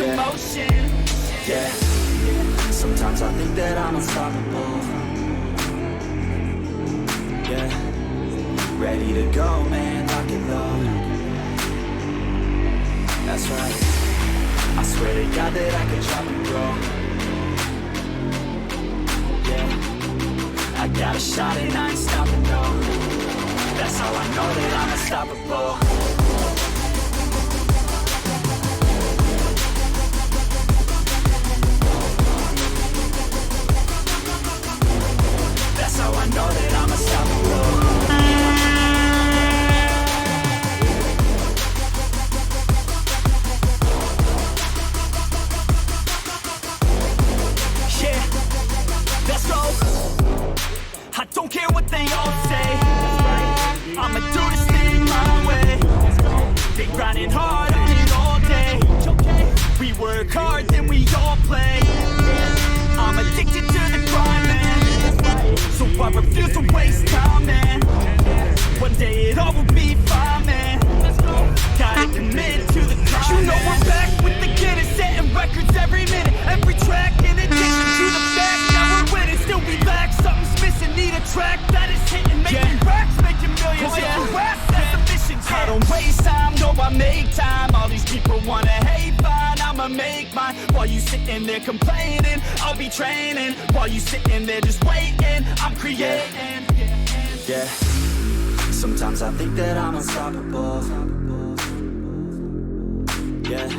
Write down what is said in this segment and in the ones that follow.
in motion. Yeah, sometimes I think that I'm unstoppable. Yeah, ready to go, man, lock and load. That's right, I swear to God that I could drop and roll. Yeah, I got a shot and I ain't stopping, no. That's how I know that I'm unstoppable. That's how I know that I'm unstoppable. Yeah, let's go. I don't care what they all say. I'ma do this thing my way. They grinding hard on it all day. We work hard, then we all play. I'm addicted to the grind, man. So I refuse to waste time, man. One day it all will be fine, man. Gotta commit to the grind. You know I'm back with the Guinness, setting records every minute, every track. In addition to the fact that we're winning, still we lack something's missing. Need a track that is hitting, making racks, making millions. That's the mission. I don't waste time, no, I make time. All these people wanna hate, fine, I'ma make mine. While you sitting there complaining, I'll be training. While you sitting there just waiting, I'm creating. Yeah, sometimes I think that I'm unstoppable. Yeah,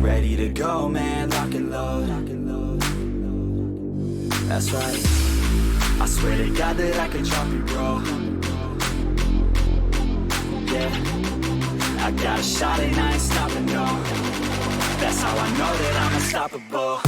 ready to go, man, lock and load. That's right, I swear to God that I could drop and roll. Yeah, I got a shot and I ain't stopping, no. That's how I know that I'm unstoppable.